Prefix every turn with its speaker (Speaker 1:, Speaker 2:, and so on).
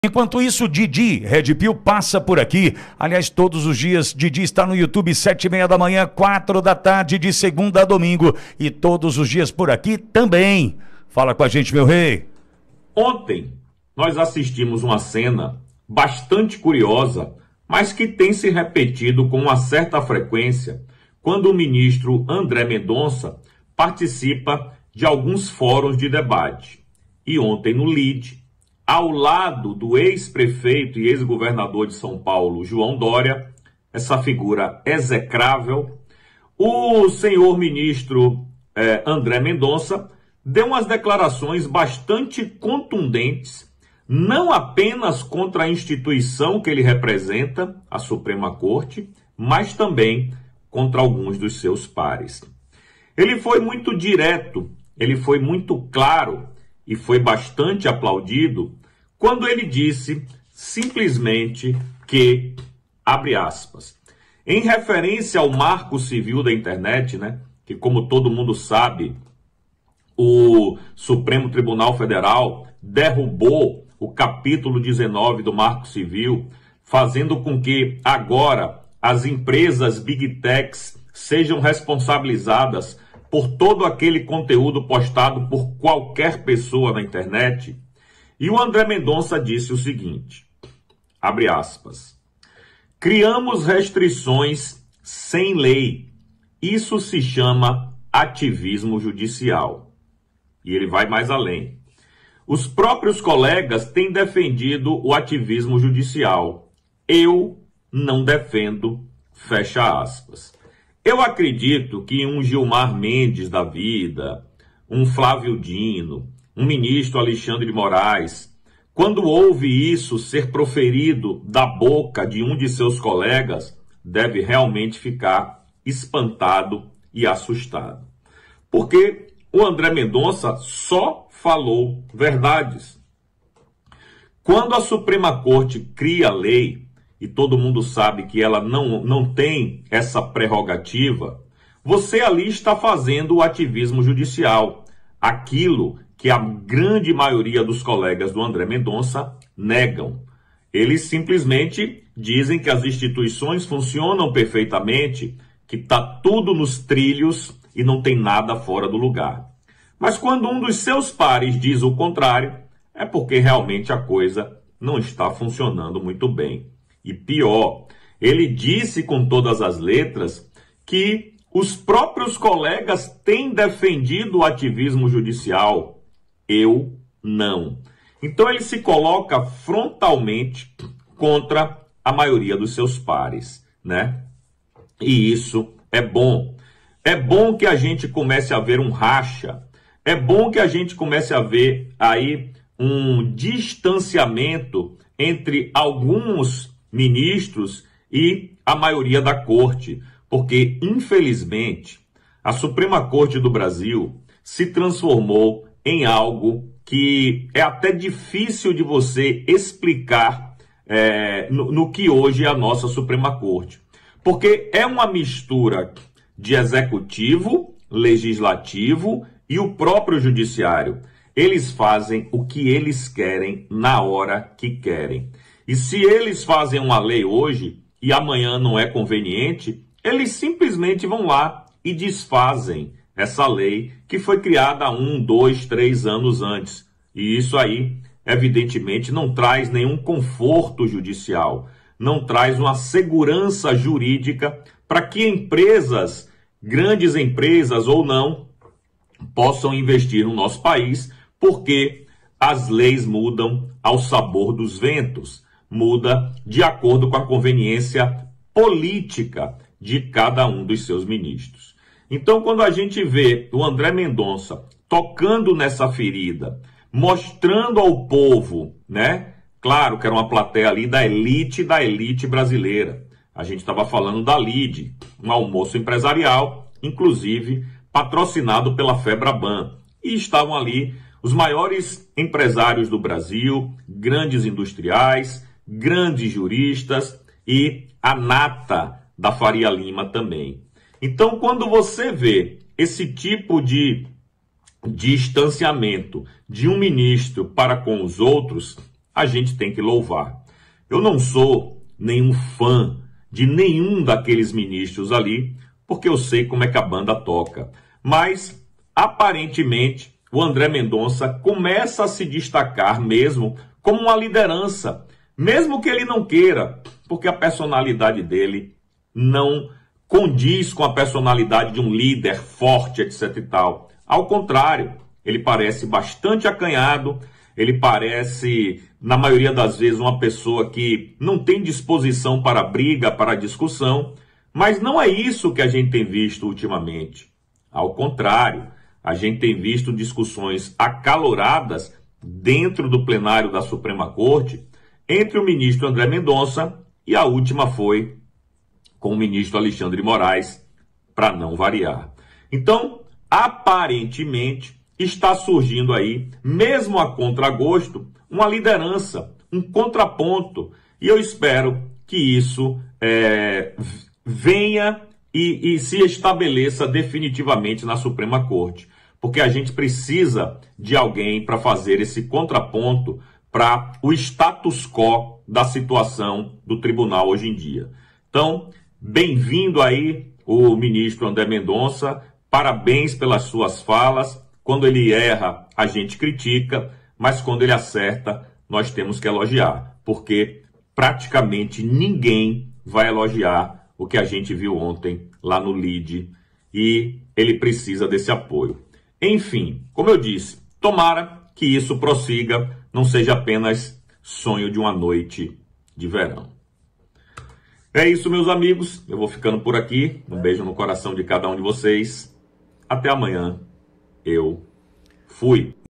Speaker 1: Enquanto isso, Didi Red Pill passa por aqui. Aliás, todos os dias, Didi está no YouTube, 7h30 da manhã, 4 da tarde, de segunda a domingo. E todos os dias por aqui também. Fala com a gente, meu rei.
Speaker 2: Ontem, nós assistimos uma cena bastante curiosa, mas que tem se repetido com uma certa frequência, quando o ministro André Mendonça participa de alguns fóruns de debate. E ontem no LIDE, ao lado do ex-prefeito e ex-governador de São Paulo, João Dória, essa figura execrável, o senhor ministro André Mendonça deu umas declarações bastante contundentes, não apenas contra a instituição que ele representa, a Suprema Corte, mas também contra alguns dos seus pares. Ele foi muito direto, ele foi muito claro e foi bastante aplaudido quando ele disse simplesmente que, abre aspas, em referência ao marco civil da internet, né, que como todo mundo sabe, o Supremo Tribunal Federal derrubou o capítulo 19 do Marco Civil, fazendo com que agora as empresas Big Techs sejam responsabilizadas por todo aquele conteúdo postado por qualquer pessoa na internet. E o André Mendonça disse o seguinte, abre aspas, criamos restrições sem lei. Isso se chama ativismo judicial. E ele vai mais além. Os próprios colegas têm defendido o ativismo judicial. Eu não defendo, fecha aspas. Eu acredito que um Gilmar Mendes da vida, um Flávio Dino, um ministro Alexandre de Moraes, quando ouve isso ser proferido da boca de um de seus colegas, deve realmente ficar espantado e assustado. Porque o André Mendonça só falou verdades. Quando a Suprema Corte cria a lei, e todo mundo sabe que ela não tem essa prerrogativa, você ali está fazendo o ativismo judicial. Aquilo que a grande maioria dos colegas do André Mendonça negam. Eles simplesmente dizem que as instituições funcionam perfeitamente, que está tudo nos trilhos e não tem nada fora do lugar. Mas quando um dos seus pares diz o contrário, é porque realmente a coisa não está funcionando muito bem. E pior, ele disse com todas as letras que os próprios colegas têm defendido o ativismo judicial. Eu não. Então ele se coloca frontalmente contra a maioria dos seus pares, né? E isso é bom. É bom que a gente comece a ver um racha. É bom que a gente comece a ver aí um distanciamento entre alguns ministros e a maioria da corte. Porque, infelizmente, a Suprema Corte do Brasil se transformou em algo que é até difícil de você explicar no que hoje é a nossa Suprema Corte. Porque é uma mistura de executivo, legislativo e o próprio judiciário. Eles fazem o que eles querem na hora que querem. E se eles fazem uma lei hoje e amanhã não é conveniente, eles simplesmente vão lá e desfazem essa lei que foi criada há 1, 2, 3 anos antes. E isso aí, evidentemente, não traz nenhum conforto judicial, não traz uma segurança jurídica para que empresas, grandes empresas ou não, possam investir no nosso país, porque as leis mudam ao sabor dos ventos, muda de acordo com a conveniência política de cada um dos seus ministros. Então, quando a gente vê o André Mendonça tocando nessa ferida, mostrando ao povo, né? Claro que era uma plateia ali da elite brasileira. A gente estava falando da LIDE, um almoço empresarial, inclusive patrocinado pela Febraban. E estavam ali os maiores empresários do Brasil, grandes industriais, grandes juristas e a nata da Faria Lima também. Então, quando você vê esse tipo de distanciamento de um ministro para com os outros, a gente tem que louvar. Eu não sou nenhum fã de nenhum daqueles ministros ali, porque eu sei como é que a banda toca. Mas, aparentemente, o André Mendonça começa a se destacar mesmo como uma liderança, mesmo que ele não queira, porque a personalidade dele não condiz com a personalidade de um líder forte, etc e tal. Ao contrário, ele parece bastante acanhado, ele parece, na maioria das vezes, uma pessoa que não tem disposição para briga, para discussão, mas não é isso que a gente tem visto ultimamente. Ao contrário, a gente tem visto discussões acaloradas dentro do plenário da Suprema Corte entre o ministro André Mendonça e a última foi com o ministro Alexandre de Moraes, para não variar. Então, aparentemente, está surgindo aí, mesmo a contragosto, uma liderança, um contraponto. E eu espero que isso venha e se estabeleça definitivamente na Suprema Corte. Porque a gente precisa de alguém para fazer esse contraponto para o status quo da situação do tribunal hoje em dia. Então, bem-vindo aí o ministro André Mendonça, parabéns pelas suas falas. Quando ele erra, a gente critica, mas quando ele acerta, nós temos que elogiar, porque praticamente ninguém vai elogiar o que a gente viu ontem lá no LIDE e ele precisa desse apoio. Enfim, como eu disse, tomara que isso prossiga, não seja apenas sonho de uma noite de verão. É isso, meus amigos. Eu vou ficando por aqui. Um beijo no coração de cada um de vocês. Até amanhã. Eu fui.